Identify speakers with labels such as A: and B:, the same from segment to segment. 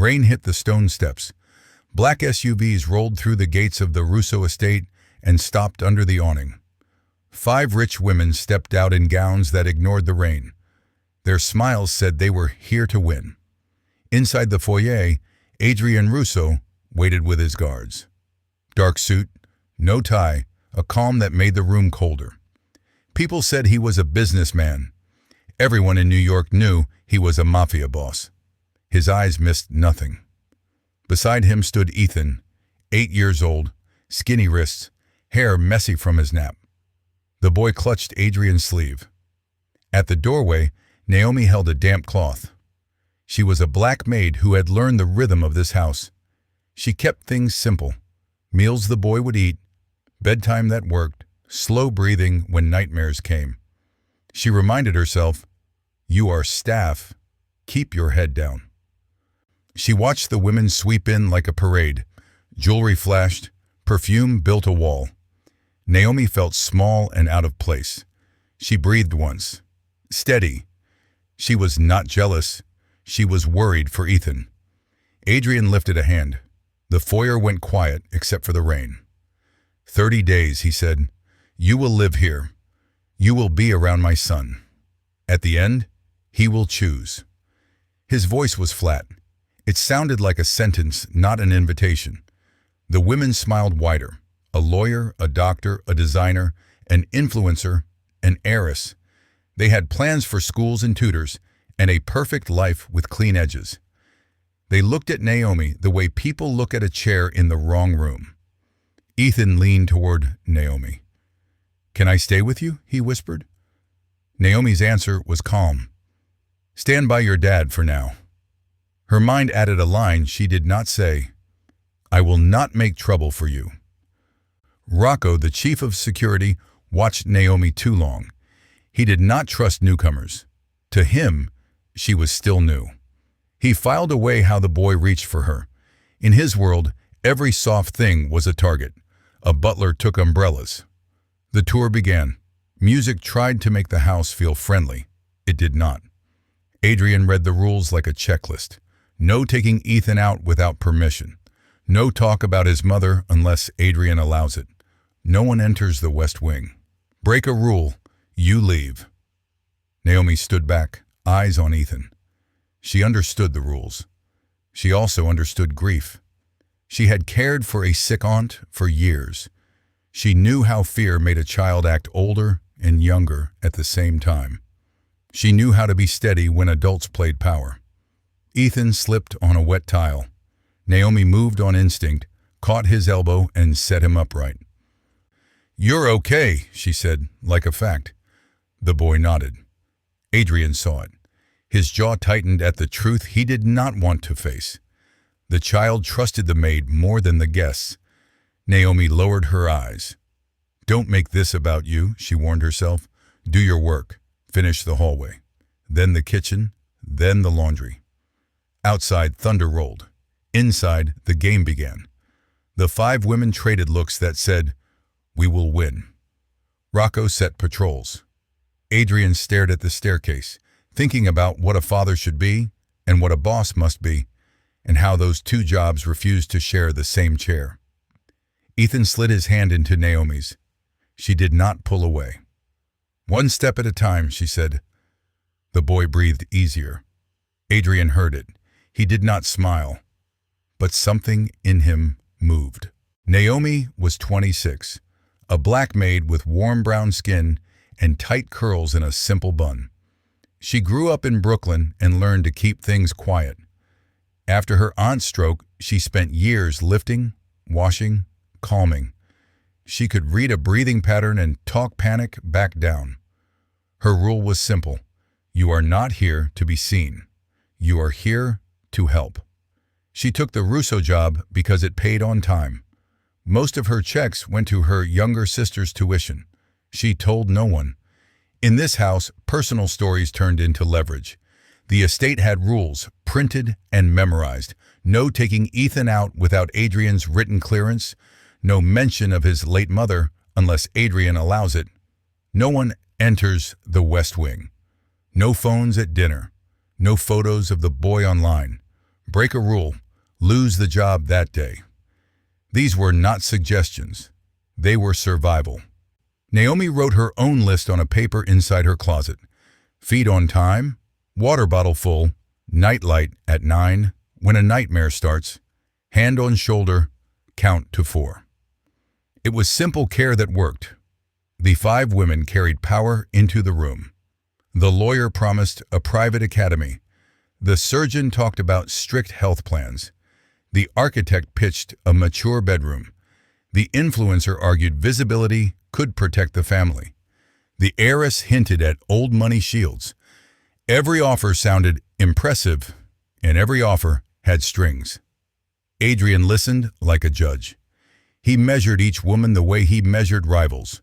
A: Rain hit the stone steps. Black SUVs rolled through the gates of the Russo estate and stopped under the awning. 5 rich women stepped out in gowns that ignored the rain. Their smiles said they were here to win. Inside the foyer, Adrian Russo waited with his guards. Dark suit, no tie, a calm that made the room colder. People said he was a businessman. Everyone in New York knew he was a mafia boss. His eyes missed nothing. Beside him stood Ethan, 8 years old, skinny wrists, hair messy from his nap. The boy clutched Adrian's sleeve. At the doorway, Naomi held a damp cloth. She was a black maid who had learned the rhythm of this house. She kept things simple. Meals the boy would eat, bedtime that worked, slow breathing when nightmares came. She reminded herself, "You are staff. Keep your head down." She watched the women sweep in like a parade. Jewelry flashed, perfume built a wall. Naomi felt small and out of place. She breathed once. Steady. She was not jealous. She was worried for Ethan. Adrian lifted a hand. The foyer went quiet except for the rain. 30 days, he said. You will live here. You will be around my son. At the end, he will choose. His voice was flat. It sounded like a sentence, not an invitation. The women smiled wider. A lawyer, a doctor, a designer, an influencer, an heiress. They had plans for schools and tutors, and a perfect life with clean edges. They looked at Naomi the way people look at a chair in the wrong room. Ethan leaned toward Naomi. "Can I stay with you?" he whispered. Naomi's answer was calm. "Stand by your dad for now." Her mind added a line she did not say. "I will not make trouble for you." Rocco, the chief of security, watched Naomi too long. He did not trust newcomers. To him, she was still new. He filed away how the boy reached for her. In his world, every soft thing was a target. A butler took umbrellas. The tour began. Music tried to make the house feel friendly. It did not. Adrian read the rules like a checklist. No taking Ethan out without permission. No talk about his mother unless Adrian allows it. No one enters the West Wing. Break a rule, you leave. Naomi stood back, eyes on Ethan. She understood the rules. She also understood grief. She had cared for a sick aunt for years. She knew how fear made a child act older and younger at the same time. She knew how to be steady when adults played power. Ethan slipped on a wet tile. Naomi moved on instinct, caught his elbow, and set him upright. "You're okay," she said, like a fact. The boy nodded. Adrian saw it. His jaw tightened at the truth he did not want to face. The child trusted the maid more than the guests. Naomi lowered her eyes. "Don't make this about you," she warned herself. "Do your work. Finish the hallway. Then the kitchen. Then the laundry." Outside, thunder rolled. Inside, the game began. The 5 women traded looks that said, "We will win." Rocco set patrols. Adrian stared at the staircase, thinking about what a father should be and what a boss must be, and how those 2 jobs refused to share the same chair. Ethan slid his hand into Naomi's. She did not pull away. "One step at a time," she said. The boy breathed easier. Adrian heard it. He did not smile, but something in him moved. Naomi was 26, a black maid with warm brown skin and tight curls in a simple bun. She grew up in Brooklyn and learned to keep things quiet. After her aunt's stroke, she spent years lifting, washing, calming. She could read a breathing pattern and talk panic back down. Her rule was simple. You are not here to be seen. You are here to help. She took the Russo job because it paid on time. Most of her checks went to her younger sister's tuition. She told no one. In this house, personal stories turned into leverage. The estate had rules, printed and memorized. No taking Ethan out without Adrian's written clearance. No mention of his late mother unless Adrian allows it. No one enters the West Wing. No phones at dinner. No photos of the boy online. break a rule, lose the job that day. These were not suggestions. They were survival. Naomi wrote her own list on a paper inside her closet. Feed on time, water bottle full, night light at 9, when a nightmare starts, hand on shoulder, count to 4. It was simple care that worked. The 5 women carried power into the room. The lawyer promised a private academy. The surgeon talked about strict health plans. The architect pitched a mature bedroom. The influencer argued visibility could protect the family. The heiress hinted at old money shields. Every offer sounded impressive, and every offer had strings. Adrian listened like a judge. He measured each woman the way he measured rivals.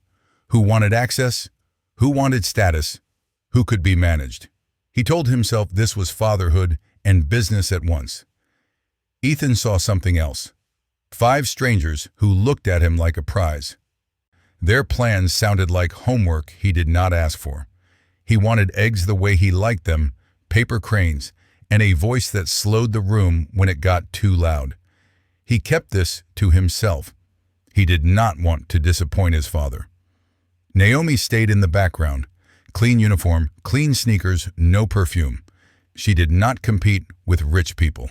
A: Who wanted access? Who wanted status? Who could be managed? He told himself this was fatherhood and business at once. Ethan saw something else. 5 strangers who looked at him like a prize. Their plans sounded like homework he did not ask for. He wanted eggs the way he liked them, paper cranes, and a voice that slowed the room when it got too loud. He kept this to himself. He did not want to disappoint his father. Naomi stayed in the background. Clean uniform, clean sneakers, no perfume. She did not compete with rich people.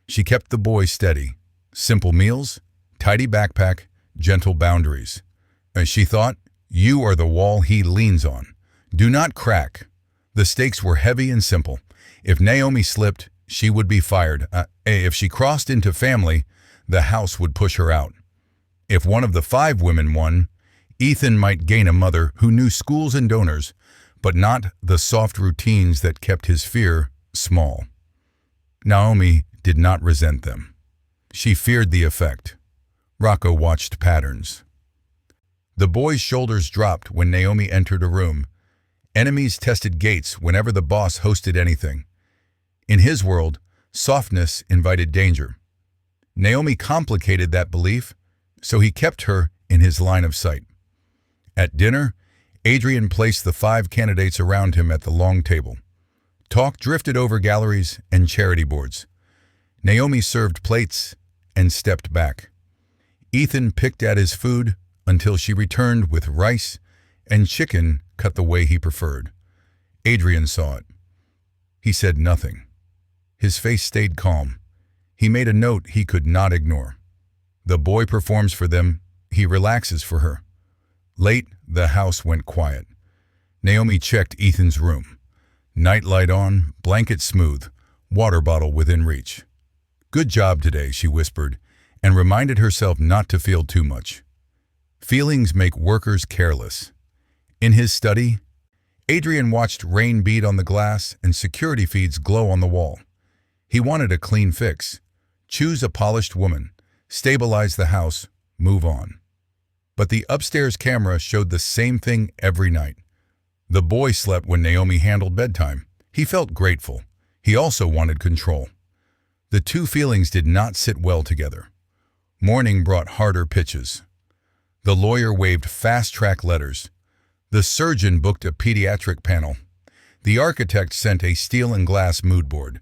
A: She kept the boys steady. Simple meals, tidy backpack, gentle boundaries. As she thought, you are the wall he leans on. Do not crack. The stakes were heavy and simple. If Naomi slipped, she would be fired. If she crossed into family, the house would push her out. If one of the 5 women won, Ethan might gain a mother who knew schools and donors, but not the soft routines that kept his fear small. Naomi did not resent them. She feared the effect. Rocco watched patterns. The boy's shoulders dropped when Naomi entered a room. Enemies tested gates whenever the boss hosted anything. In his world, softness invited danger. Naomi complicated that belief, so he kept her in his line of sight. At dinner, Adrian placed the 5 candidates around him at the long table. Talk drifted over galleries and charity boards. Naomi served plates and stepped back. Ethan picked at his food until she returned with rice and chicken cut the way he preferred. Adrian saw it. He said nothing. His face stayed calm. He made a note he could not ignore. The boy performs for them, he relaxes for her. Late, the house went quiet. Naomi checked Ethan's room. Night light on, blanket smooth, water bottle within reach. Good job today, she whispered, and reminded herself not to feel too much. Feelings make workers careless. In his study, Adrian watched rain bead on the glass and security feeds glow on the wall. He wanted a clean fix. Choose a polished woman, stabilize the house, move on. But the upstairs camera showed the same thing every night. The boy slept when Naomi handled bedtime. He felt grateful. He also wanted control. The 2 feelings did not sit well together. Morning brought harder pitches. The lawyer waved fast-track letters. The surgeon booked a pediatric panel. The architect sent a steel and glass mood board.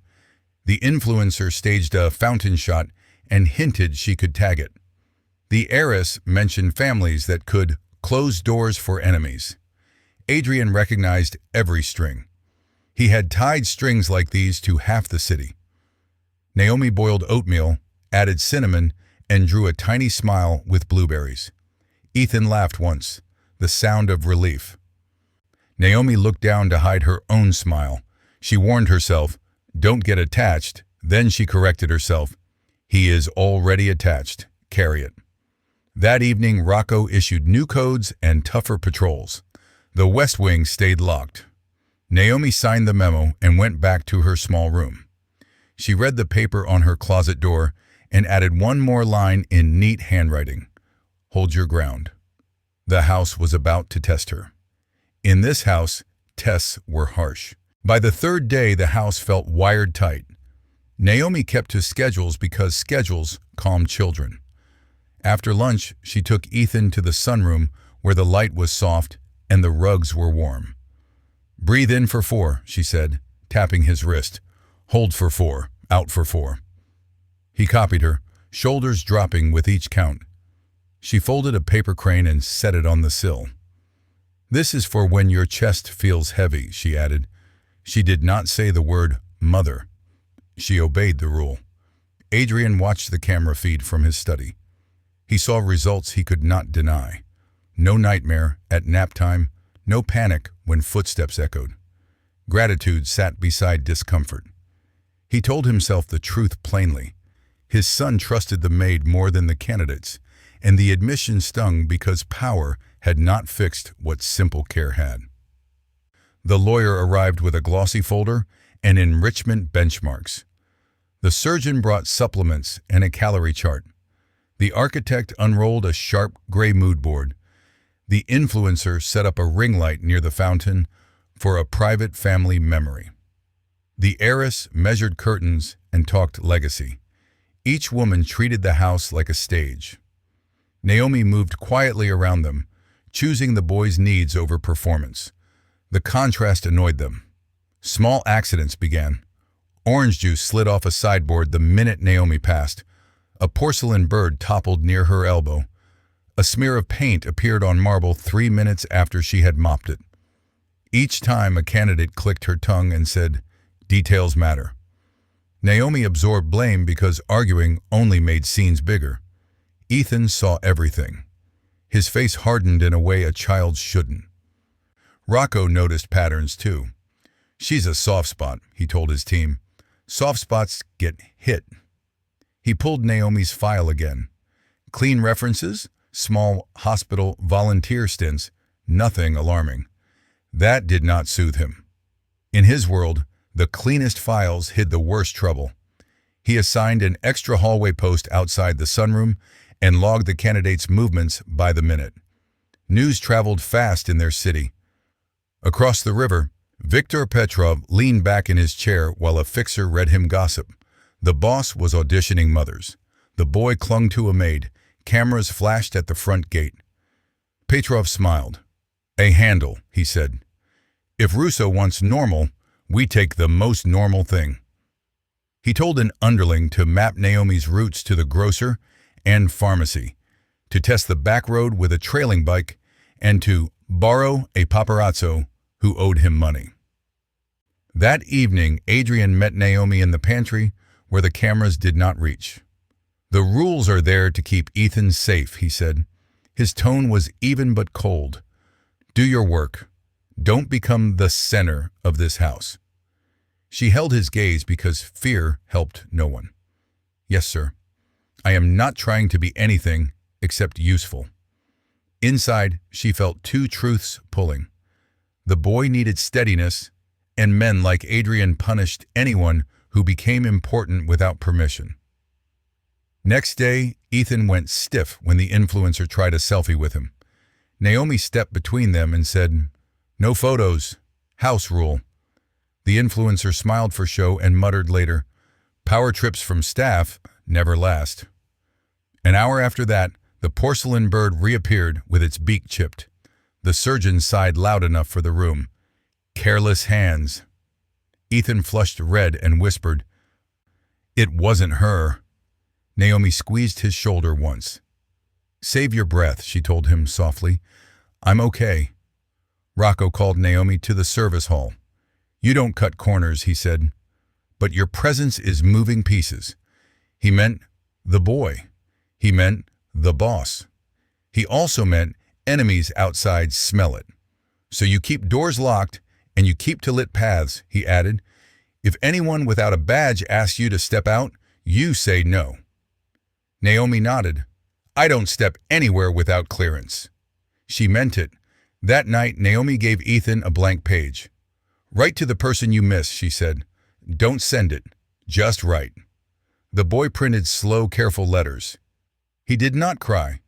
A: The influencer staged a fountain shot and hinted she could tag it. The heiress mentioned families that could close doors for enemies. Adrian recognized every string. He had tied strings like these to half the city. Naomi boiled oatmeal, added cinnamon, and drew a tiny smile with blueberries. Ethan laughed once, the sound of relief. Naomi looked down to hide her own smile. She warned herself, "Don't get attached." Then she corrected herself. "He is already attached. Carry it." That evening, Rocco issued new codes and tougher patrols. The West Wing stayed locked. Naomi signed the memo and went back to her small room. She read the paper on her closet door and added one more line in neat handwriting. Hold your ground. The house was about to test her. In this house, tests were harsh. By the 3rd day, the house felt wired tight. Naomi kept to schedules because schedules calm children. After lunch, she took Ethan to the sunroom where the light was soft and the rugs were warm. "Breathe in for 4, she said, tapping his wrist. "Hold for 4, out for 4. He copied her, shoulders dropping with each count. She folded a paper crane and set it on the sill. "This is for when your chest feels heavy," she added. She did not say the word mother. She obeyed the rule. Adrian watched the camera feed from his study. He saw results he could not deny. No nightmare at nap time, no panic when footsteps echoed. Gratitude sat beside discomfort. He told himself the truth plainly. His son trusted the maid more than the candidates, and the admission stung because power had not fixed what simple care had. The lawyer arrived with a glossy folder and enrichment benchmarks. The surgeon brought supplements and a calorie chart. The architect unrolled a sharp gray mood board. The influencer set up a ring light near the fountain for a private family memory. The heiress measured curtains and talked legacy. Each woman treated the house like a stage. Naomi moved quietly around them, choosing the boys' needs over performance. The contrast annoyed them. Small accidents began. Orange juice slid off a sideboard the minute Naomi passed. A porcelain bird toppled near her elbow. A smear of paint appeared on marble 3 minutes after she had mopped it. Each time a candidate clicked her tongue and said, "Details matter." Naomi absorbed blame because arguing only made scenes bigger. Ethan saw everything. His face hardened in a way a child shouldn't. Rocco noticed patterns too. "She's a soft spot," he told his team. "Soft spots get hit." He pulled Naomi's file again. Clean references, small hospital volunteer stints, nothing alarming. That did not soothe him. In his world, the cleanest files hid the worst trouble. He assigned an extra hallway post outside the sunroom and logged the candidates' movements by the minute. News traveled fast in their city. Across the river, Viktor Petrov leaned back in his chair while a fixer read him gossip. The boss was auditioning mothers. The boy clung to a maid. Cameras flashed at the front gate. Petrov smiled. "A handle," he said. "If Russo wants normal, we take the most normal thing." He told an underling to map Naomi's routes to the grocer and pharmacy, to test the back road with a trailing bike, and to borrow a paparazzo who owed him money. That evening, Adrian met Naomi in the pantry where the cameras did not reach. "The rules are there to keep Ethan safe," he said. His tone was even but cold. "Do your work. Don't become the center of this house." She held his gaze because fear helped no one. "Yes, sir. I am not trying to be anything except useful." Inside, she felt two truths pulling. The boy needed steadiness, and men like Adrian punished anyone who became important without permission. Next day, Ethan went stiff when the influencer tried a selfie with him. Naomi stepped between them and said, "No photos. House rule." The influencer smiled for show and muttered later, "Power trips from staff never last." An hour after that, the porcelain bird reappeared with its beak chipped. The surgeon sighed loud enough for the room. "Careless hands." Ethan flushed red and whispered, "It wasn't her." Naomi squeezed his shoulder once. "Save your breath," she told him softly. "I'm okay." Rocco called Naomi to the service hall. "You don't cut corners," he said, "but your presence is moving pieces." He meant the boy. He meant the boss. He also meant enemies outside smell it. "So you keep doors locked and you keep to lit paths," he added. "If anyone without a badge asks you to step out, you say no." Naomi nodded. "I don't step anywhere without clearance." She meant it. That night, Naomi gave Ethan a blank page. "Write to the person you miss," she said. "Don't send it. Just write." The boy printed slow, careful letters. He did not cry.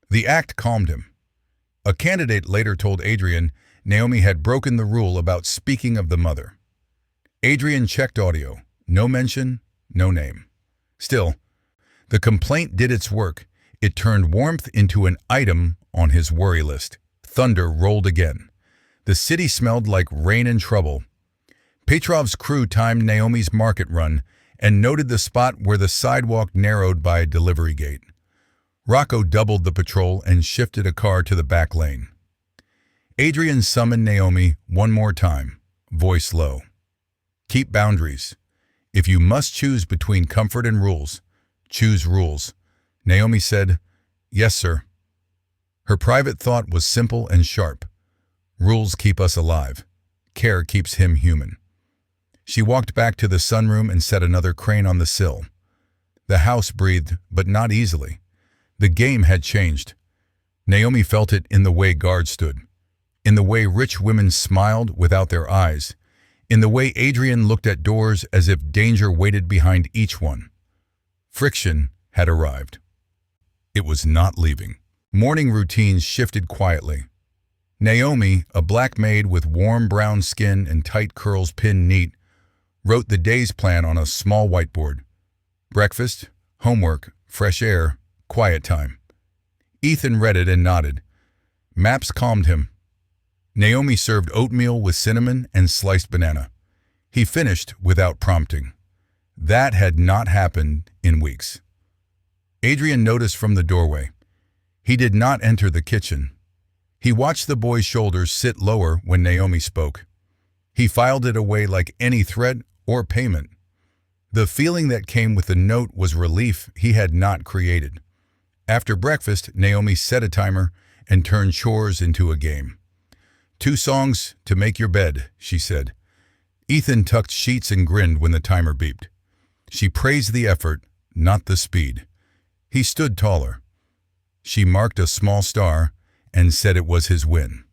A: The act calmed him. A candidate later told Adrian Naomi had broken the rule about speaking of the mother. Adrian checked audio. No mention, no name. Still, the complaint did its work. It turned warmth into an item on his worry list. Thunder rolled again. The city smelled like rain and trouble. Petrov's crew timed Naomi's market run, and noted the spot where the sidewalk narrowed by a delivery gate. Rocco doubled the patrol and shifted a car to the back lane. Adrian summoned Naomi one more time, voice low. Keep boundaries. If you must choose between comfort and rules, choose rules. Naomi said, Yes, sir. Her private thought was simple and sharp. Rules keep us alive. Care keeps him human. She walked back to the sunroom and set another crane on the sill. The house breathed, but not easily. The game had changed. Naomi felt it in the way guards stood, in the way rich women smiled without their eyes, in the way Adrian looked at doors as if danger waited behind each one. Friction had arrived. It was not leaving. Morning routines shifted quietly. Naomi, a black maid with warm brown skin and tight curls pinned neat, wrote the day's plan on a small whiteboard. Breakfast, homework, fresh air, quiet time. Ethan read it and nodded. Maps calmed him. Naomi served oatmeal with cinnamon and sliced banana. He finished without prompting. That had not happened in weeks. Adrian noticed from the doorway. He did not enter the kitchen. He watched the boy's shoulders sit lower when Naomi spoke. He filed it away like any threat or payment. The feeling that came with the note was relief he had not created. After breakfast, Naomi set a timer and turned chores into a game. 2 songs to make your bed, she said. Ethan tucked sheets and grinned when the timer beeped. She praised the effort, not the speed. He stood taller. She marked a small star and said it was his win.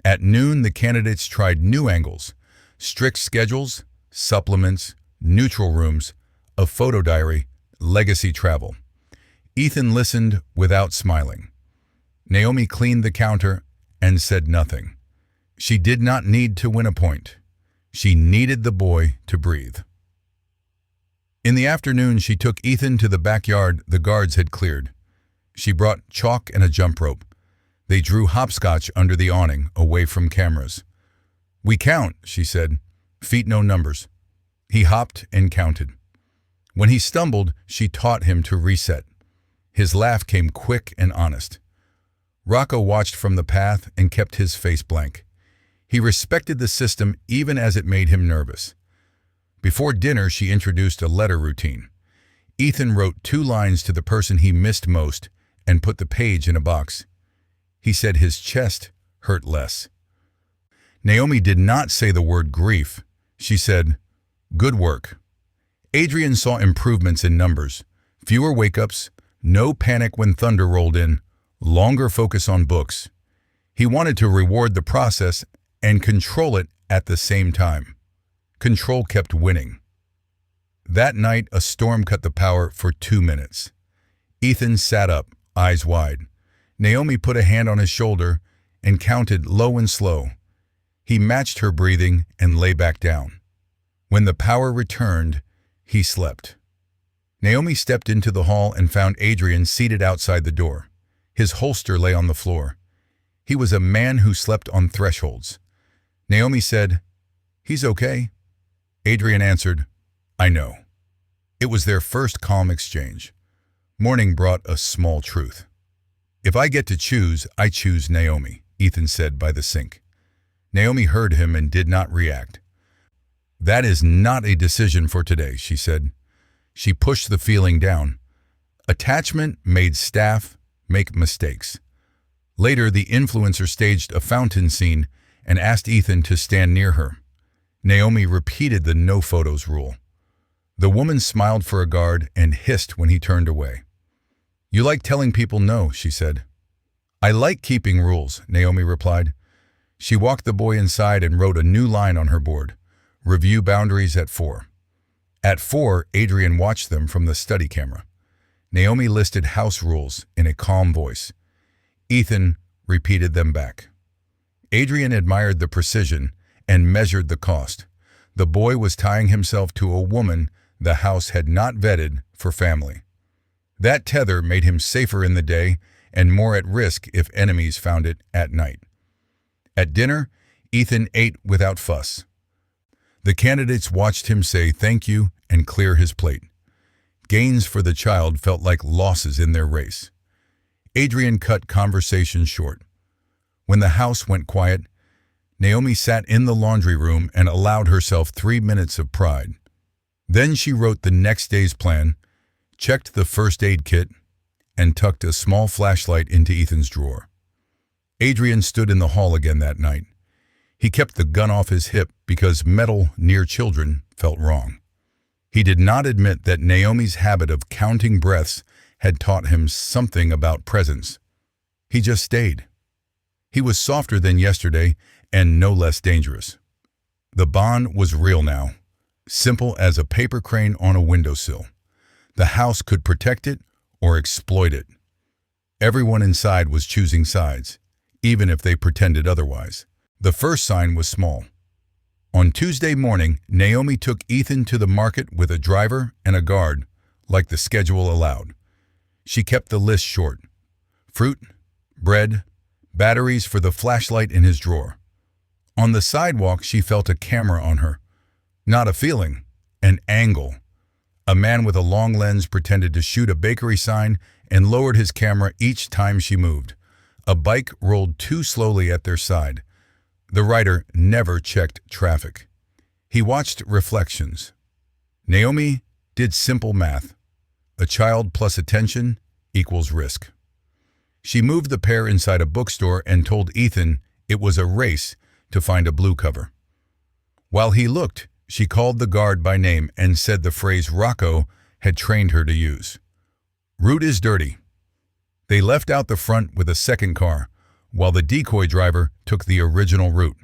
A: At noon, the candidates tried new angles, strict schedules, supplements, neutral rooms, a photo diary, legacy travel. Ethan listened without smiling. Naomi cleaned the counter and said nothing. She did not need to win a point. She needed the boy to breathe. In the afternoon, she took Ethan to the backyard the guards had cleared. She brought chalk and a jump rope. They drew hopscotch under the awning, away from cameras. We count, she said. Feet no numbers. He hopped and counted. When he stumbled, she taught him to reset. His laugh came quick and honest. Rocco watched from the path and kept his face blank. He respected the system even as it made him nervous. Before dinner, she introduced a letter routine. Ethan wrote 2 lines to the person he missed most and put the page in a box. He said his chest hurt less. Naomi did not say the word grief. She said, Good work. Adrian saw improvements in numbers, fewer wake-ups, no panic when thunder rolled in, longer focus on books. He wanted to reward the process and control it at the same time. Control kept winning. That night, a storm cut the power for 2 minutes. Ethan sat up, eyes wide. Naomi put a hand on his shoulder and counted low and slow. He matched her breathing and lay back down. When the power returned, he slept. Naomi stepped into the hall and found Adrian seated outside the door. His holster lay on the floor. He was a man who slept on thresholds. Naomi said, He's okay. Adrian answered, I know. It was their first calm exchange. Morning brought a small truth. If I get to choose, I choose Naomi, Ethan said by the sink. Naomi heard him and did not react. That is not a decision for today, she said. She pushed the feeling down. Attachment made staff make mistakes. Later, the influencer staged a fountain scene and asked Ethan to stand near her. Naomi repeated the no photos rule. The woman smiled for a guard and hissed when he turned away. You like telling people no, she said. I like keeping rules, Naomi replied. She walked the boy inside and wrote a new line on her board. Review boundaries at 4. At 4, Adrian watched them from the study camera. Naomi listed house rules in a calm voice. Ethan repeated them back. Adrian admired the precision and measured the cost. The boy was tying himself to a woman the house had not vetted for family. That tether made him safer in the day and more at risk if enemies found it at night. At dinner, Ethan ate without fuss. The candidates watched him say thank you and clear his plate. Gains for the child felt like losses in their race. Adrian cut conversation short. When the house went quiet, Naomi sat in the laundry room and allowed herself 3 minutes of pride. Then she wrote the next day's plan, checked the first aid kit, and tucked a small flashlight into Ethan's drawer. Adrian stood in the hall again that night. He kept the gun off his hip because metal near children felt wrong. He did not admit that Naomi's habit of counting breaths had taught him something about presence. He just stayed. He was softer than yesterday and no less dangerous. The bond was real now, simple as a paper crane on a windowsill. The house could protect it or exploit it. Everyone inside was choosing sides, even if they pretended otherwise. The first sign was small. On Tuesday morning, Naomi took Ethan to the market with a driver and a guard, like the schedule allowed. She kept the list short. Fruit, bread, batteries for the flashlight in his drawer. On the sidewalk, she felt a camera on her. Not a feeling, an angle. A man with a long lens pretended to shoot a bakery sign and lowered his camera each time she moved. A bike rolled too slowly at their side. The rider never checked traffic. He watched reflections. Naomi did simple math. A child plus attention equals risk. She moved the pair inside a bookstore and told Ethan it was a race to find a blue cover. While he looked, she called the guard by name and said the phrase Rocco had trained her to use. Route is dirty. They left out the front with a second car, while the decoy driver took the original route.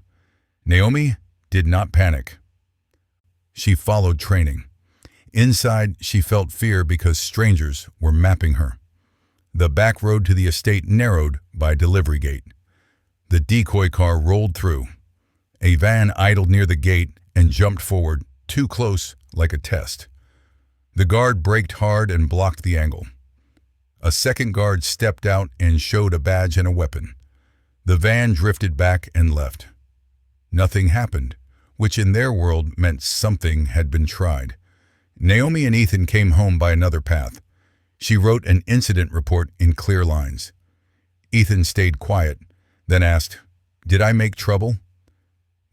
A: Naomi did not panic. She followed training. Inside, she felt fear because strangers were mapping her. The back road to the estate narrowed by delivery gate. The decoy car rolled through. A van idled near the gate and jumped forward, too close, like a test. The guard braked hard and blocked the angle. A second guard stepped out and showed a badge and a weapon. The van drifted back and left. Nothing happened, which in their world meant something had been tried. Naomi and Ethan came home by another path. She wrote an incident report in clear lines. Ethan stayed quiet, then asked, "Did I make trouble?"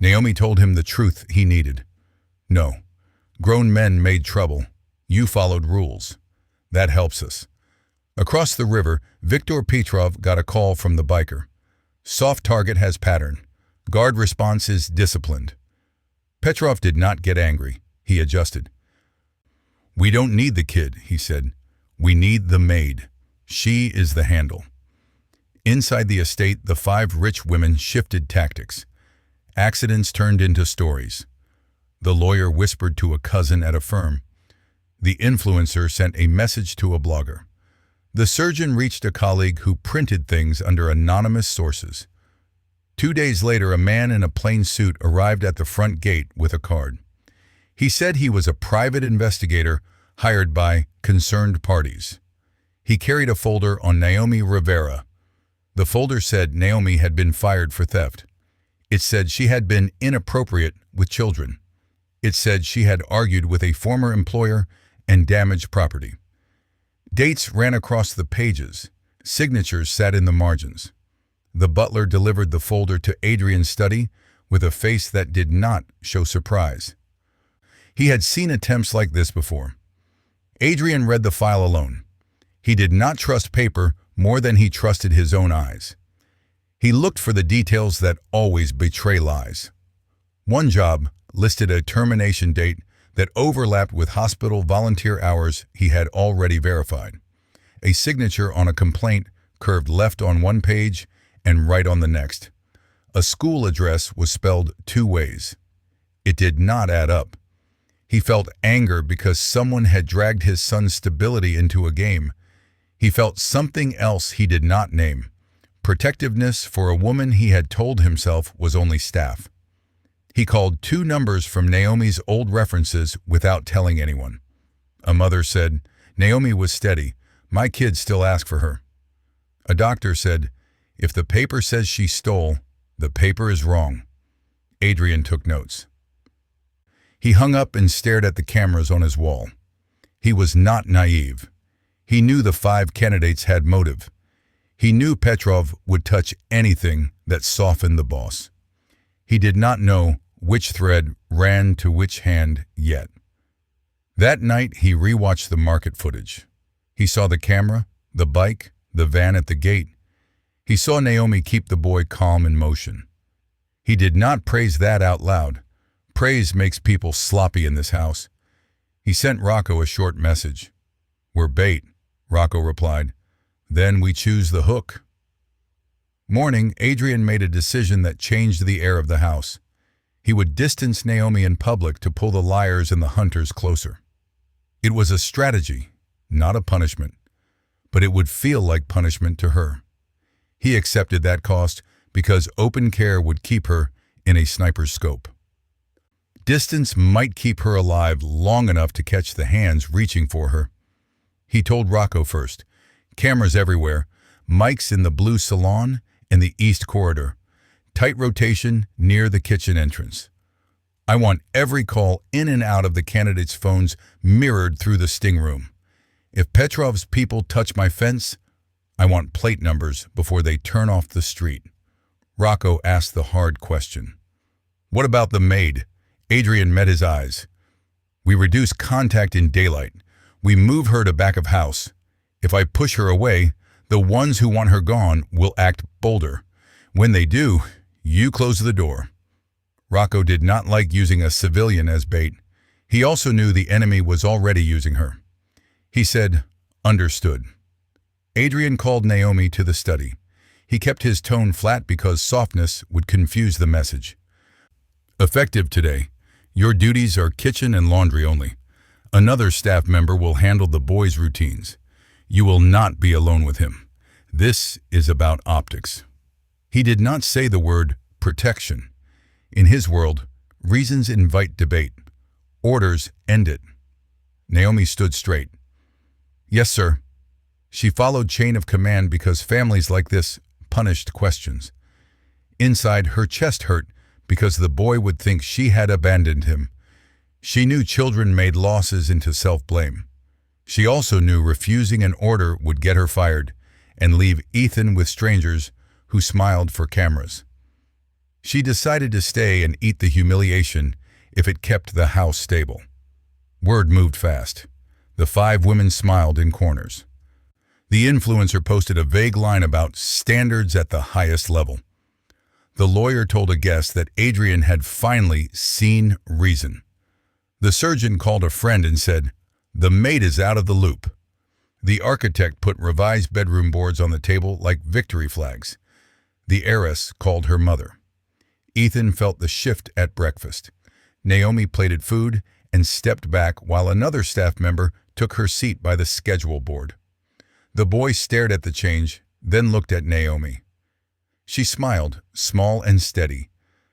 A: Naomi told him the truth he needed. "No. Grown men made trouble. You followed rules. That helps us." Across the river, Viktor Petrov got a call from the biker. Soft target has pattern. Guard response is disciplined. Petrov did not get angry. He adjusted. "We don't need the kid," he said. "We need the maid. She is the handle." Inside the estate, the 5 rich women shifted tactics. Accidents turned into stories. The lawyer whispered to a cousin at a firm. The influencer sent a message to a blogger. The surgeon reached a colleague who printed things under anonymous sources. 2 days later, a man in a plain suit arrived at the front gate with a card. He said he was a private investigator hired by concerned parties. He carried a folder on Naomi Rivera. The folder said Naomi had been fired for theft. It said she had been inappropriate with children. It said she had argued with a former employer and damaged property. Dates ran across the pages. Signatures sat in the margins. The butler delivered the folder to Adrian's study with a face that did not show surprise. He had seen attempts like this before. Adrian read the file alone. He did not trust paper more than he trusted his own eyes. He looked for the details that always betray lies. One job listed a termination date that overlapped with hospital volunteer hours he had already verified. A signature on a complaint curved left on one page and right on the next. A school address was spelled 2 ways. It did not add up. He felt anger because someone had dragged his son's stability into a game. He felt something else he did not name. Protectiveness for a woman he had told himself was only staff. He called 2 numbers from Naomi's old references without telling anyone. A mother said, "Naomi was steady. My kids still ask for her." A doctor said, "If the paper says she stole, the paper is wrong." Adrian took notes. He hung up and stared at the cameras on his wall. He was not naive. He knew the 5 candidates had motive. He knew Petrov would touch anything that softened the boss. He did not know which thread ran to which hand yet. That night, he rewatched the market footage. He saw the camera, the bike, the van at the gate. He saw Naomi keep the boy calm in motion. He did not praise that out loud. Praise makes people sloppy in this house. He sent Rocco a short message. "We're bait," Rocco replied. "Then we choose the hook." Morning, Adrian made a decision that changed the air of the house. He would distance Naomi in public to pull the liars and the hunters closer. It was a strategy, not a punishment, but it would feel like punishment to her. He accepted that cost because open care would keep her in a sniper's scope. Distance might keep her alive long enough to catch the hands reaching for her. He told Rocco first, cameras everywhere, mics in the blue salon and the east corridor, tight rotation near the kitchen entrance. I want every call in and out of the candidates' phones mirrored through the sting room. If Petrov's people touch my fence, I want plate numbers before they turn off the street. Rocco asked the hard question. What about the maid? Adrian met his eyes. We reduce contact in daylight. We move her to back of house. If I push her away, the ones who want her gone will act bolder. When they do, you close the door. Rocco did not like using a civilian as bait. He also knew the enemy was already using her. He said, "Understood." Adrian called Naomi to the study. He kept his tone flat because softness would confuse the message. "Effective today. Your duties are kitchen and laundry only. Another staff member will handle the boys' routines. You will not be alone with him. This is about optics." He did not say the word protection. In his world, reasons invite debate. Orders end it. Naomi stood straight. "Yes, sir." She followed chain of command because families like this punished questions. Inside, her chest hurt because the boy would think she had abandoned him. She knew children made losses into self-blame. She also knew refusing an order would get her fired and leave Ethan with strangers who smiled for cameras. She decided to stay and eat the humiliation if it kept the house stable. Word moved fast. The 5 women smiled in corners. The influencer posted a vague line about standards at the highest level. The lawyer told a guest that Adrian had finally seen reason. The surgeon called a friend and said, "The maid is out of the loop." The architect put revised bedroom boards on the table like victory flags. The heiress called her mother. Ethan felt the shift at breakfast. Naomi plated food and stepped back while another staff member took her seat by the schedule board. The boy stared at the change, then looked at Naomi. She smiled, small and steady,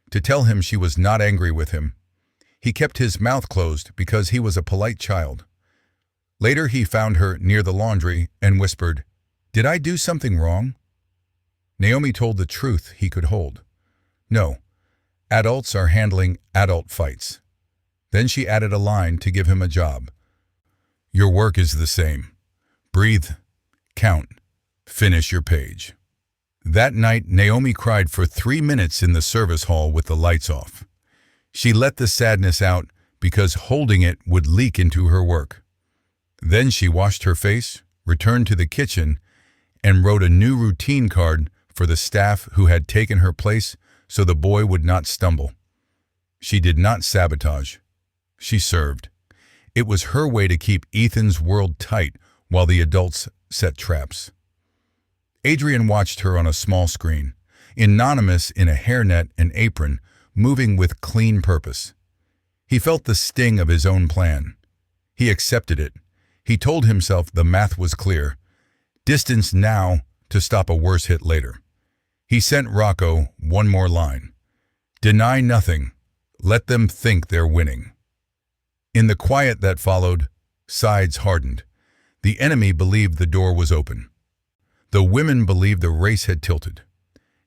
A: to tell him she was not angry with him. He kept his mouth closed because he was a polite child. Later he found her near the laundry and whispered, "Did I do something wrong?" Naomi told the truth he could hold. "No, adults are handling adult fights." Then she added a line to give him a job. "Your work is the same. Breathe, count, finish your page." That night, Naomi cried for 3 minutes in the service hall with the lights off. She let the sadness out because holding it would leak into her work. Then she washed her face, returned to the kitchen, and wrote a new routine card for the staff who had taken her place so the boy would not stumble. She did not sabotage. She served. It was her way to keep Ethan's world tight while the adults set traps. Adrian watched her on a small screen, anonymous in a hairnet and apron, moving with clean purpose. He felt the sting of his own plan. He accepted it. He told himself the math was clear. Distance now to stop a worse hit later. He sent Rocco one more line. "Deny nothing. Let them think they're winning." In the quiet that followed, sides hardened. The enemy believed the door was open. The women believed the race had tilted.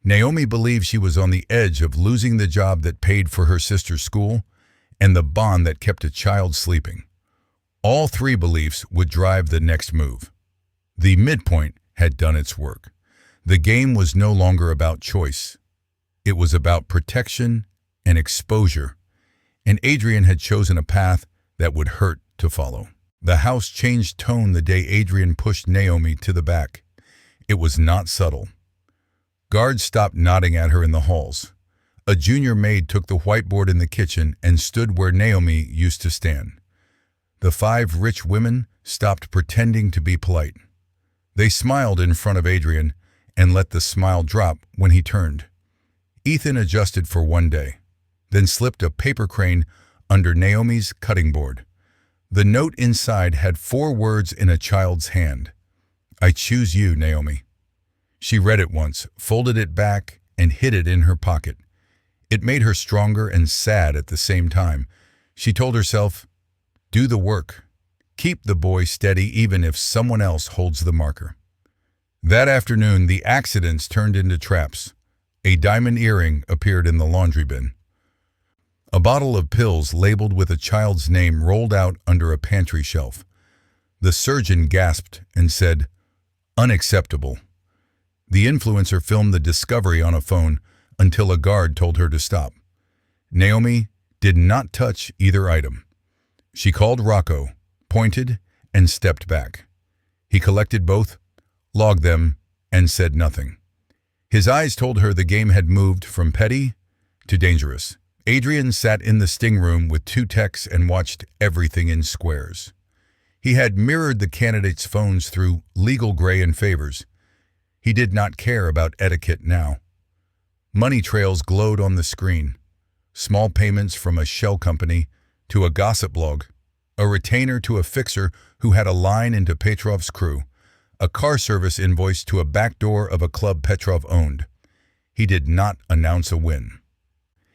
A: Naomi believed she was on the edge of losing the job that paid for her sister's school, and the bond that kept a child sleeping. All three beliefs would drive the next move. The midpoint had done its work. The game was no longer about choice. It was about protection and exposure, and Adrian had chosen a path that would hurt to follow. The house changed tone the day Adrian pushed Naomi to the back. It was not subtle. Guards stopped nodding at her in the halls. A junior maid took the whiteboard in the kitchen and stood where Naomi used to stand. The 5 rich women stopped pretending to be polite. They smiled in front of Adrian and let the smile drop when he turned. Ethan adjusted for one day, then slipped a paper crane under Naomi's cutting board. The note inside had 4 words in a child's hand. "I choose you, Naomi." She read it once, folded it back, and hid it in her pocket. It made her stronger and sad at the same time. She told herself, "Do the work. Keep the boy steady even if someone else holds the marker." That afternoon, the accidents turned into traps. A diamond earring appeared in the laundry bin. A bottle of pills labeled with a child's name rolled out under a pantry shelf. The surgeon gasped and said, "Unacceptable." The influencer filmed the discovery on a phone until a guard told her to stop. Naomi did not touch either item. She called Rocco, pointed, and stepped back. He collected both, logged them, and said nothing. His eyes told her the game had moved from petty to dangerous. Adrian sat in the sting room with 2 techs and watched everything in squares. He had mirrored the candidates' phones through legal gray and favors. He did not care about etiquette now. Money trails glowed on the screen. Small payments from a shell company to a gossip blog, a retainer to a fixer who had a line into Petrov's crew, a car service invoice to a back door of a club Petrov owned. He did not announce a win.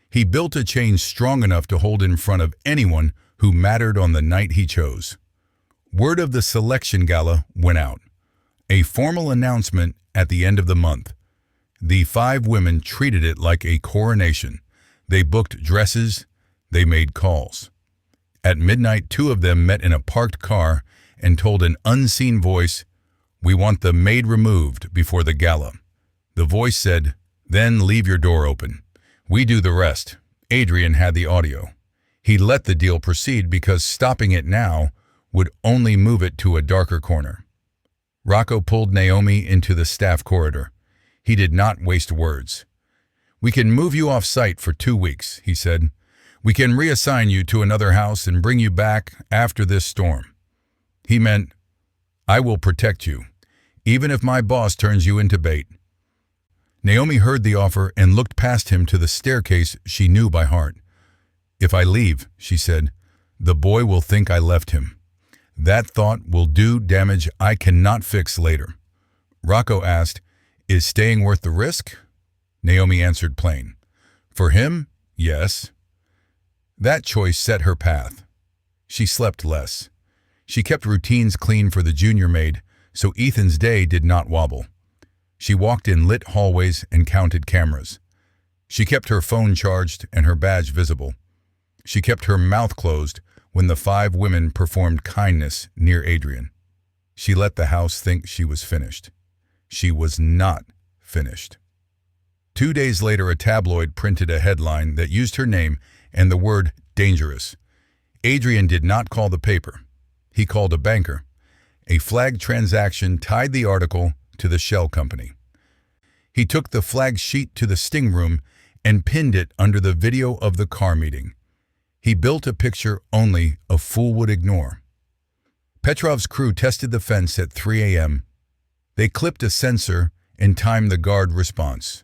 A: He built a chain strong enough to hold in front of anyone who mattered on the night he chose. Word of the selection gala went out. A formal announcement at the end of the month. The 5 women treated it like a coronation. They booked dresses. They made calls. At midnight, 2 of them met in a parked car and told an unseen voice, "We want the maid removed before the gala." The voice said, "Then leave your door open. We do the rest." Adrian had the audio. He let the deal proceed because stopping it now would only move it to a darker corner. Rocco pulled Naomi into the staff corridor. He did not waste words. "We can move you off-site for 2 weeks," he said. "We can reassign you to another house and bring you back after this storm." He meant, "I will protect you, even if my boss turns you into bait." Naomi heard the offer and looked past him to the staircase she knew by heart. "If I leave," she said, "the boy will think I left him. That thought will do damage I cannot fix later." Rocco asked, "Is staying worth the risk?" Naomi answered plain. "For him, yes." That choice set her path. She slept less. She kept routines clean for the junior maid, so Ethan's day did not wobble. She walked in lit hallways and counted cameras. She kept her phone charged and her badge visible. She kept her mouth closed when the 5 women performed kindness near Adrian. She let the house think she was finished. She was not finished. 2 days later, a tabloid printed a headline that used her name and the word dangerous. Adrian did not call the paper. He called a banker. A flagged transaction tied the article to the shell company. He took the flag sheet to the sting room and pinned it under the video of the car meeting. He built a picture only a fool would ignore. Petrov's crew tested the fence at 3 a.m. They clipped a sensor and timed the guard response.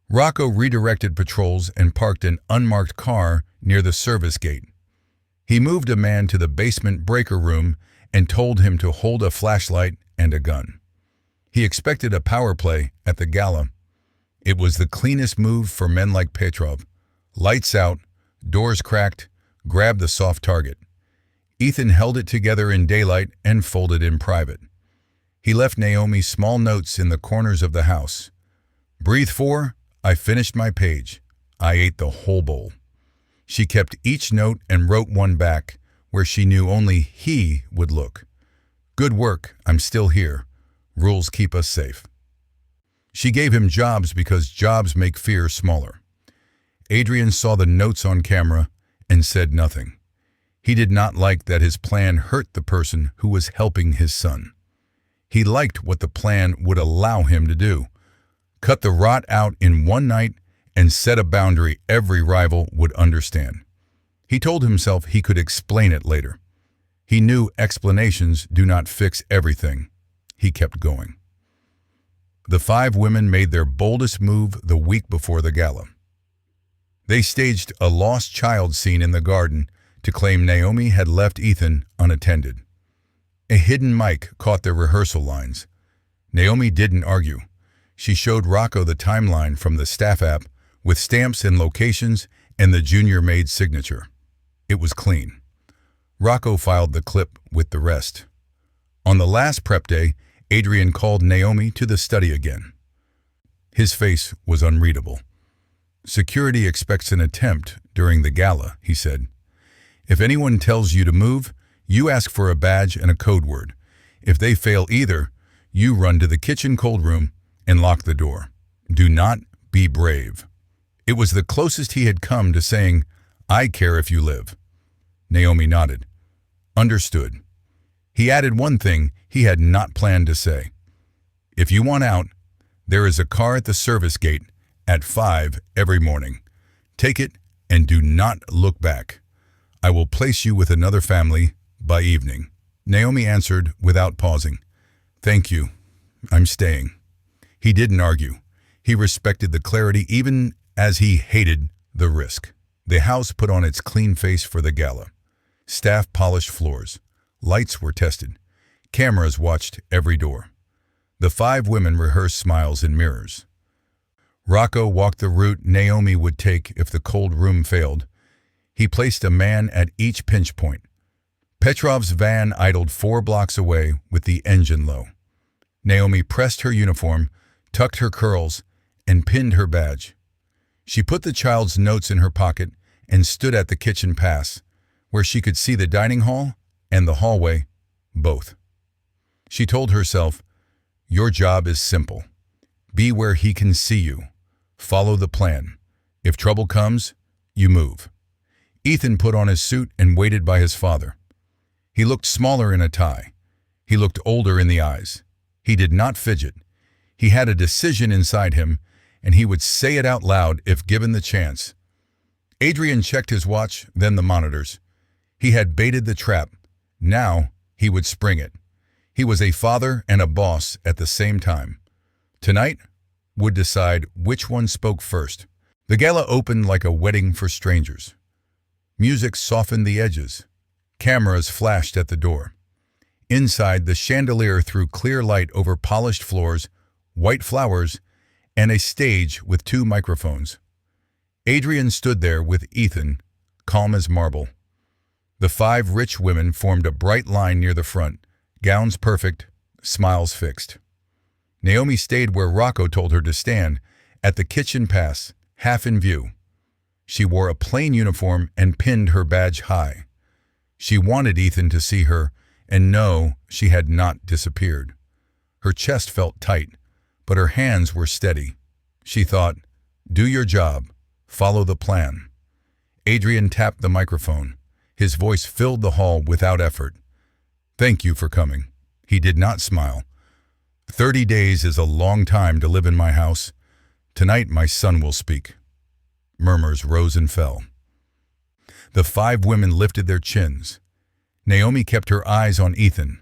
A: Rocco redirected patrols and parked an unmarked car near the service gate. He moved a man to the basement breaker room and told him to hold a flashlight and a gun. He expected a power play at the gala. It was the cleanest move for men like Petrov. Lights out, doors cracked, grab the soft target. Ethan held it together in daylight and folded in private. He left Naomi small notes in the corners of the house. "Breathe 4, I finished my page. I ate the whole bowl." She kept each note and wrote one back where she knew only he would look. Good work, I'm still here. Rules keep us safe. She gave him jobs because jobs make fear smaller. Adrian saw the notes on camera and said nothing. He did not like that his plan hurt the person who was helping his son. He liked what the plan would allow him to do. Cut the rot out in one night and set a boundary every rival would understand. He told himself he could explain it later. He knew explanations do not fix everything. He kept going. The 5 women made their boldest move the week before the gala. They staged a lost child scene in the garden to claim Naomi had left Ethan unattended. A hidden mic caught their rehearsal lines. Naomi didn't argue. She showed Rocco the timeline from the staff app with stamps and locations and the junior maid's signature. It was clean. Rocco filed the clip with the rest. On the last prep day, Adrian called Naomi to the study again. His face was unreadable. Security expects an attempt during the gala, he said. If anyone tells you to move, you ask for a badge and a code word. If they fail either, you run to the kitchen cold room and lock the door. Do not be brave. It was the closest he had come to saying, I care if you live. Naomi nodded. Understood. He added one thing he had not planned to say. If you want out, there is a car at the service gate at 5 every morning. Take it and do not look back. I will place you with another family by evening. Naomi answered without pausing. Thank you. I'm staying. He didn't argue. He respected the clarity even as he hated the risk. The house put on its clean face for the gala. Staff polished floors. Lights were tested. Cameras watched every door. The 5 women rehearsed smiles in mirrors. Rocco walked the route Naomi would take if the cold room failed. He placed a man at each pinch point. Petrov's van idled 4 blocks away with the engine low. Naomi pressed her uniform, tucked her curls, and pinned her badge. She put the child's notes in her pocket and stood at the kitchen pass, where she could see the dining hall and the hallway, both. She told herself, your job is simple. Be where he can see you. Follow the plan. If trouble comes, you move. Ethan put on his suit and waited by his father. He looked smaller in a tie. He looked older in the eyes. He did not fidget. He had a decision inside him, and he would say it out loud if given the chance. Adrian checked his watch, then the monitors. He had baited the trap. Now he would spring it. He was a father and a boss at the same time. Tonight would decide which one spoke first. The gala opened like a wedding for strangers. Music softened the edges. Cameras flashed at the door. Inside, the chandelier threw clear light over polished floors, white flowers, and a stage with 2 microphones. Adrian stood there with Ethan, calm as marble. The 5 rich women formed a bright line near the front, gowns perfect, smiles fixed. Naomi stayed where Rocco told her to stand, at the kitchen pass, half in view. She wore a plain uniform and pinned her badge high. She wanted Ethan to see her and know she had not disappeared. Her chest felt tight, but her hands were steady. She thought, do your job, follow the plan. Adrian tapped the microphone. His voice filled the hall without effort. Thank you for coming. He did not smile. 30 days is a long time to live in my house. Tonight my son will speak. Murmurs rose and fell. The 5 women lifted their chins. Naomi kept her eyes on Ethan.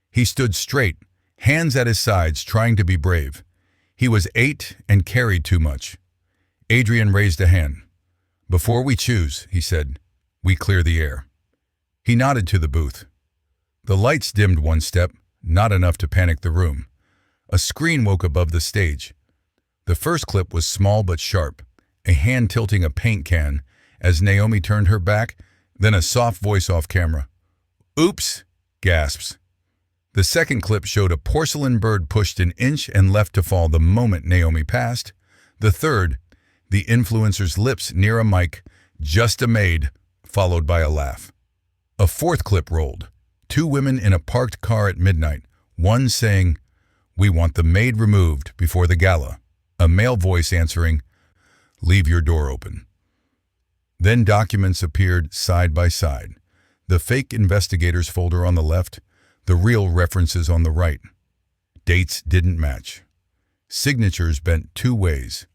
A: He stood straight, hands at his sides, trying to be brave. He was 8 and carried too much. Adrian raised a hand. Before we choose, he said, we clear the air. He nodded to the booth. The lights dimmed one step, not enough to panic the room. A screen woke above the stage. The first clip was small but sharp, a hand tilting a paint can as Naomi turned her back, then a soft voice off camera. Oops, gasps. The second clip showed a porcelain bird pushed an inch and left to fall the moment Naomi passed. The third, the influencer's lips near a mic, "Just a maid," followed by a laugh. A fourth clip rolled. Two women in a parked car at midnight, one saying, "We want the maid removed before the gala." A male voice answering, "Leave your door open." Then documents appeared side by side. The fake investigators folder on the left, the real references on the right. Dates didn't match. Signatures bent two ways.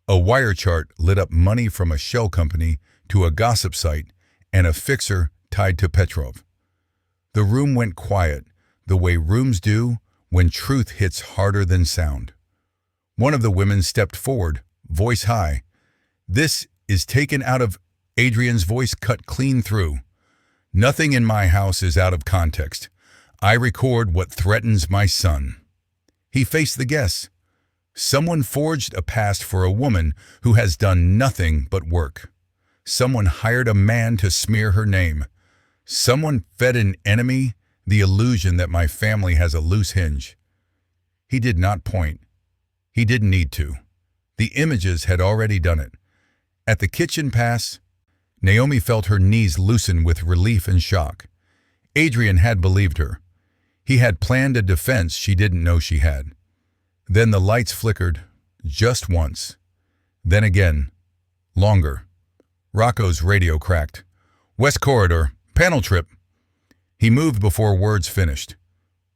A: A wire chart lit up money from a shell company to a gossip site and a fixer tied to Petrov. The room went quiet, the way rooms do when truth hits harder than sound. One of the women stepped forward, voice high. "This is taken out of..." Adrian's voice cut clean through. "Nothing in my house is out of context. I record what threatens my son." He faced the guests. Someone forged a past for a woman who has done nothing but work. Someone hired a man to smear her name. Someone fed an enemy the illusion that my family has a loose hinge. He did not point. He didn't need to. The images had already done it. At the kitchen pass, Naomi felt her knees loosen with relief and shock. Adrian had believed her. He had planned a defense she didn't know she had. Then the lights flickered, just once. Then again, longer. Rocco's radio cracked. "West Corridor, panel trip." He moved before words finished.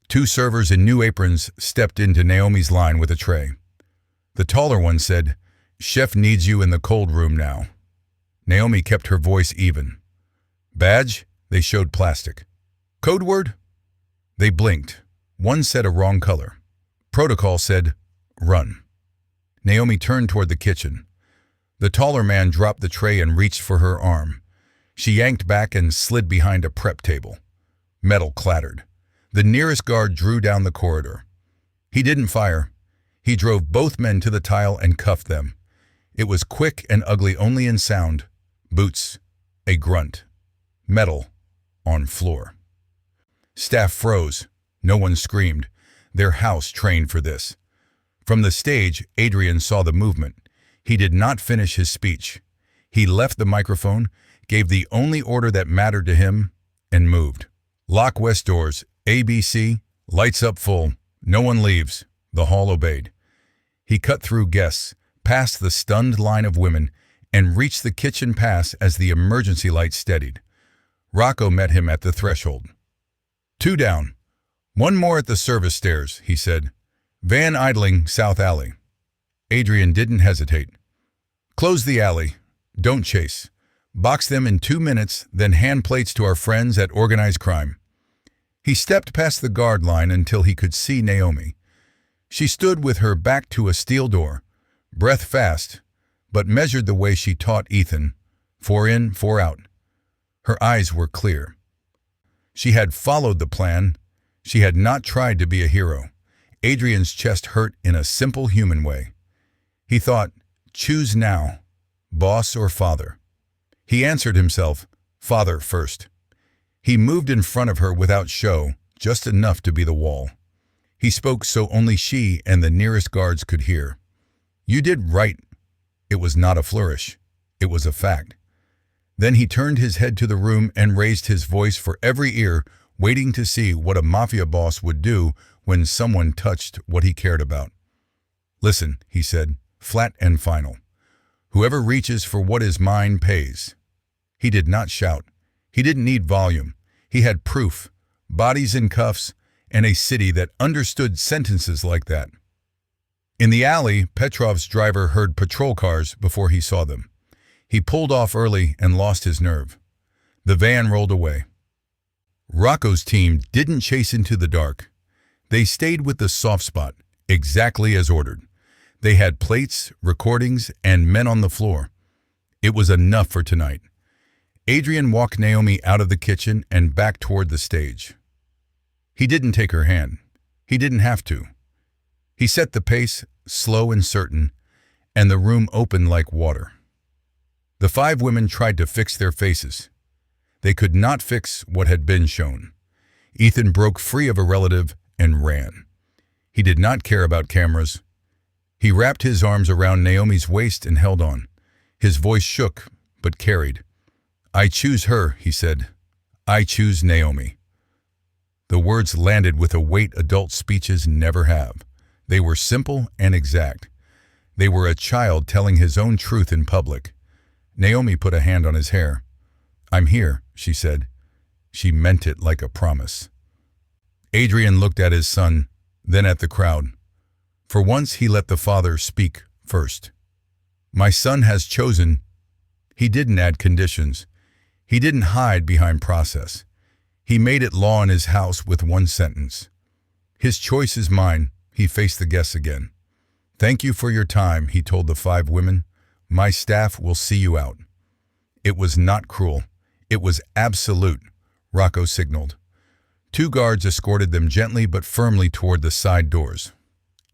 A: Two servers in new aprons stepped into Naomi's line with a tray. The taller one said, "Chef needs you in the cold room now." Naomi kept her voice even. "Badge?" They showed plastic. "Code word?" They blinked. One said a wrong color. Protocol said, "Run." Naomi turned toward the kitchen. The taller man dropped the tray and reached for her arm. She yanked back and slid behind a prep table. Metal clattered. The nearest guard drew down the corridor. He didn't fire. He drove both men to the tile and cuffed them. It was quick and ugly only in sound. Boots. A grunt. Metal. On floor. Staff froze. No one screamed. Their house trained for this. From the stage, Adrian saw the movement. He did not finish his speech. He left the microphone, gave the only order that mattered to him, and moved. "Lock west doors. ABC. Lights up full. No one leaves." The hall obeyed. He cut through guests, past the stunned line of women, and reached the kitchen pass as the emergency lights steadied. Rocco met him at the threshold. "Two down. One more at the service stairs," he said. "Van idling South Alley." Adrian didn't hesitate. "Close the alley. Don't chase. Box them in 2 minutes, then hand plates to our friends at Organized Crime." He stepped past the guard line until he could see Naomi. She stood with her back to a steel door, breath fast, but measured the way she taught Ethan, 4 in, 4 out. Her eyes were clear. She had followed the plan. She had not tried to be a hero. Adrian's chest hurt in a simple human way. He thought, choose now, boss or father. He answered himself, father first. He moved in front of her without show, just enough to be the wall. He spoke so only she and the nearest guards could hear. "You did right." It was not a flourish. It was a fact. Then he turned his head to the room and raised his voice for every ear, waiting to see what a mafia boss would do when someone touched what he cared about. "Listen," he said, flat and final. "Whoever reaches for what is mine pays." He did not shout. He didn't need volume. He had proof, bodies in cuffs, and a city that understood sentences like that. In the alley, Petrov's driver heard patrol cars before he saw them. He pulled off early and lost his nerve. The van rolled away. Rocco's team didn't chase into the dark. They stayed with the soft spot, exactly as ordered. They had plates, recordings, and men on the floor. It was enough for tonight. Adrian walked Naomi out of the kitchen and back toward the stage. He didn't take her hand. He didn't have to. He set the pace, slow and certain, and the room opened like water. The 5 women tried to fix their faces. They could not fix what had been shown. Ethan broke free of a relative and ran. He did not care about cameras. He wrapped his arms around Naomi's waist and held on. His voice shook, but carried. "I choose her," he said. "I choose Naomi." The words landed with a weight adult speeches never have. They were simple and exact. They were a child telling his own truth in public. Naomi put a hand on his hair. "I'm here," she said. She meant it like a promise. Adrian looked at his son, then at the crowd. For once he let the father speak first. "My son has chosen." He didn't add conditions. He didn't hide behind process. He made it law in his house with one sentence. "His choice is mine." He faced the guests again. "Thank you for your time," he told the 5 women. "My staff will see you out." It was not cruel. It was absolute, Rocco signaled. 2 guards escorted them gently but firmly toward the side doors.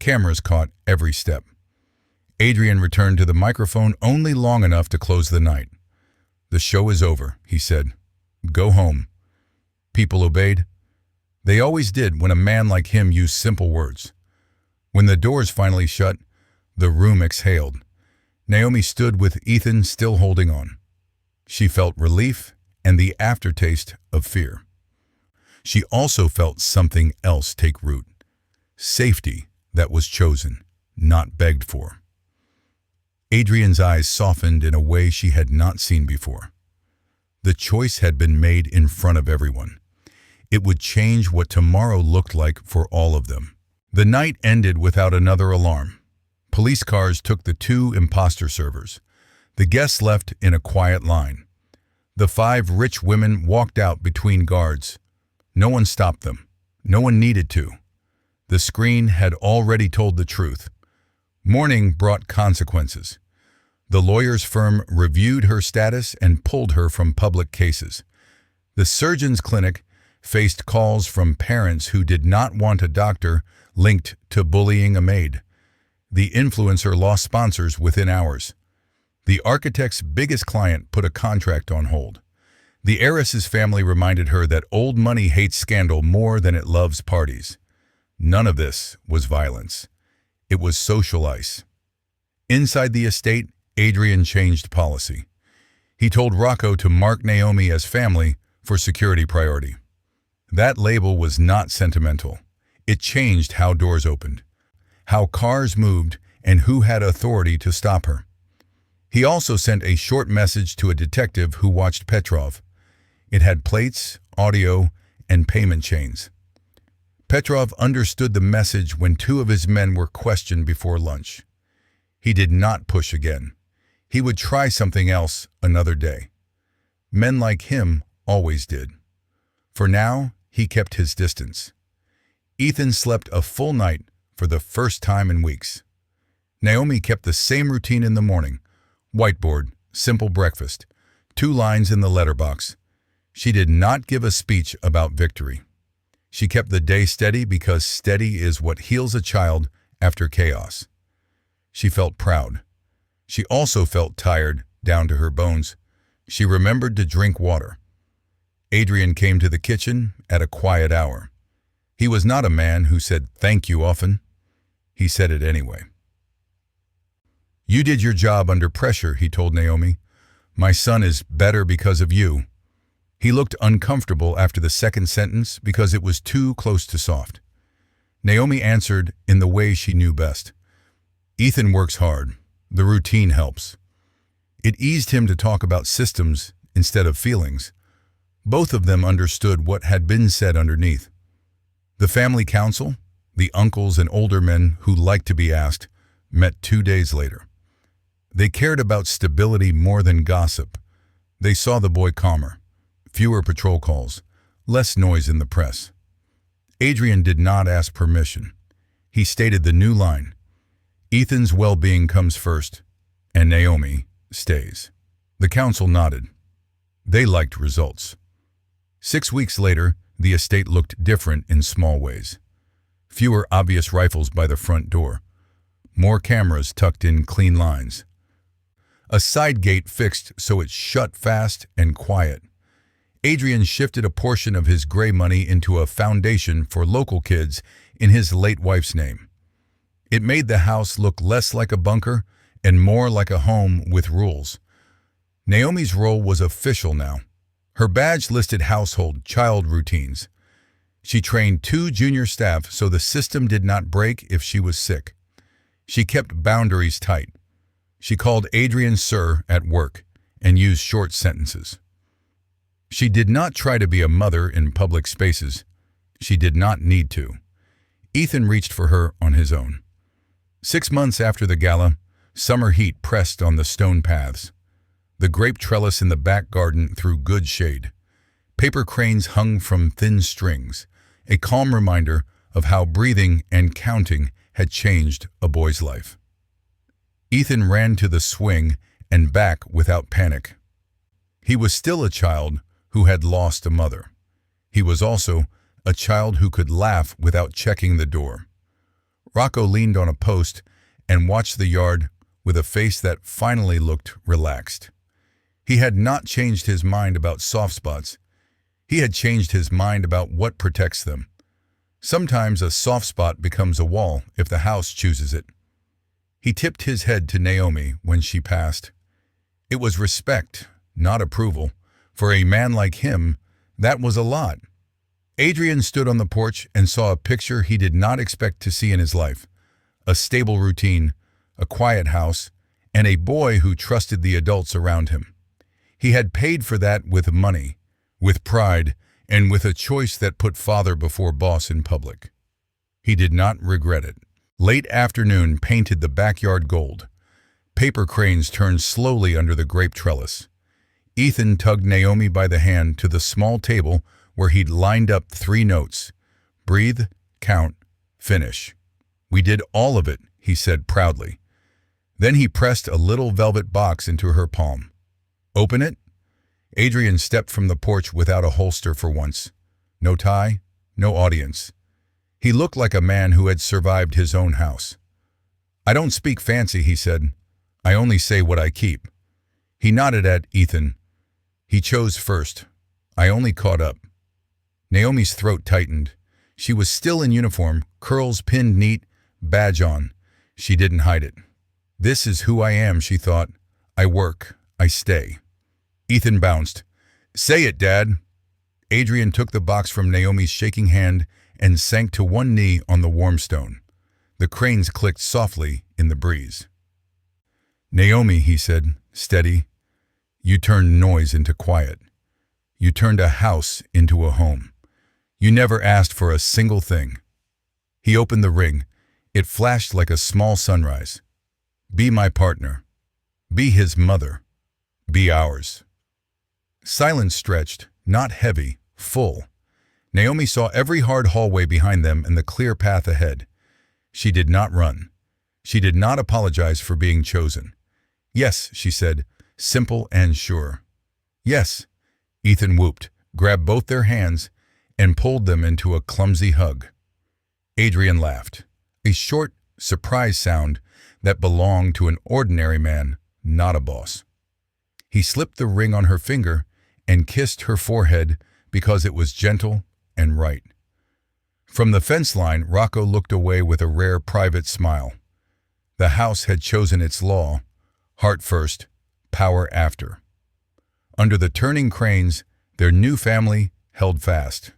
A: Cameras caught every step. Adrian returned to the microphone only long enough to close the night. "The show is over," he said. "Go home." People obeyed. They always did when a man like him used simple words. When the doors finally shut, the room exhaled. Naomi stood with Ethan still holding on. She felt relief and the aftertaste of fear. She also felt something else take root. Safety that was chosen, not begged for. Adrian's eyes softened in a way she had not seen before. The choice had been made in front of everyone. It would change what tomorrow looked like for all of them. The night ended without another alarm. Police cars took the 2 imposter servers. The guests left in a quiet line. The 5 rich women walked out between guards. No one stopped them. No one needed to. The screen had already told the truth. Morning brought consequences. The lawyer's firm reviewed her status and pulled her from public cases. The surgeon's clinic faced calls from parents who did not want a doctor linked to bullying a maid. The influencer lost sponsors within hours. The architect's biggest client put a contract on hold. The heiress's family reminded her that old money hates scandal more than it loves parties. None of this was violence. It was social ice. Inside the estate, Adrian changed policy. He told Rocco to mark Naomi as family for security priority. That label was not sentimental. It changed how doors opened, how cars moved, and who had authority to stop her. He also sent a short message to a detective who watched Petrov. It had plates, audio, and payment chains. Petrov understood the message when 2 of his men were questioned before lunch. He did not push again. He would try something else another day. Men like him always did. For now, he kept his distance. Ethan slept a full night for the first time in weeks. Naomi kept the same routine in the morning. Whiteboard, simple breakfast, 2 lines in the letterbox. She did not give a speech about victory. She kept the day steady because steady is what heals a child after chaos. She felt proud. She also felt tired down to her bones. She remembered to drink water. Adrian came to the kitchen at a quiet hour. He was not a man who said thank you often. He said it anyway. "You did your job under pressure," he told Naomi. "My son is better because of you." He looked uncomfortable after the second sentence because it was too close to soft. Naomi answered in the way she knew best. "Ethan works hard. The routine helps." It eased him to talk about systems instead of feelings. Both of them understood what had been said underneath. The family council, the uncles and older men who liked to be asked, met 2 days later. They cared about stability more than gossip. They saw the boy calmer, fewer patrol calls, less noise in the press. Adrian did not ask permission. He stated the new line, "Ethan's well-being comes first, and Naomi stays." The council nodded. They liked results. 6 weeks later, the estate looked different in small ways. Fewer obvious rifles by the front door. More cameras tucked in clean lines. A side gate fixed so it shut fast and quiet. Adrian shifted a portion of his gray money into a foundation for local kids in his late wife's name. It made the house look less like a bunker and more like a home with rules. Naomi's role was official now. Her badge listed household, child routines. She trained 2 junior staff so the system did not break if she was sick. She kept boundaries tight. She called Adrian sir at work and used short sentences. She did not try to be a mother in public spaces. She did not need to. Ethan reached for her on his own. 6 months after the gala, summer heat pressed on the stone paths. The grape trellis in the back garden threw good shade. Paper cranes hung from thin strings, a calm reminder of how breathing and counting had changed a boy's life. Ethan ran to the swing and back without panic. He was still a child who had lost a mother. He was also a child who could laugh without checking the door. Rocco leaned on a post and watched the yard with a face that finally looked relaxed. He had not changed his mind about soft spots. He had changed his mind about what protects them. Sometimes a soft spot becomes a wall if the house chooses it. He tipped his head to Naomi when she passed. It was respect, not approval. For a man like him, that was a lot. Adrian stood on the porch and saw a picture he did not expect to see in his life. A stable routine, a quiet house, and a boy who trusted the adults around him. He had paid for that with money, with pride, and with a choice that put father before boss in public. He did not regret it. Late afternoon painted the backyard gold. Paper cranes turned slowly under the grape trellis. Ethan tugged Naomi by the hand to the small table where he'd lined up 3 notes. Breathe, count, finish. We did all of it, he said proudly. Then he pressed a little velvet box into her palm. Open it? Adrian stepped from the porch without a holster for once. No tie, no audience. He looked like a man who had survived his own house. I don't speak fancy, he said. I only say what I keep. He nodded at Ethan. He chose first. I only caught up. Naomi's throat tightened. She was still in uniform, curls pinned neat, badge on. She didn't hide it. This is who I am, she thought. I work. I stay. Ethan bounced. Say it, Dad. Adrian took the box from Naomi's shaking hand and sank to one knee on the warm stone. The cranes clicked softly in the breeze. Naomi, he said, steady. You turned noise into quiet. You turned a house into a home. You never asked for a single thing. He opened the ring. It flashed like a small sunrise. Be my partner. Be his mother. Be ours. Silence stretched, not heavy, full. Naomi saw every hard hallway behind them and the clear path ahead. She did not run. She did not apologize for being chosen. Yes, she said, simple and sure. Yes, Ethan whooped, grabbed both their hands, and pulled them into a clumsy hug. Adrian laughed, a short, surprise sound that belonged to an ordinary man, not a boss. He slipped the ring on her finger and kissed her forehead because it was gentle and right. From the fence line, Rocco looked away with a rare private smile. The house had chosen its law, heart first, power after. Under the turning cranes, their new family held fast.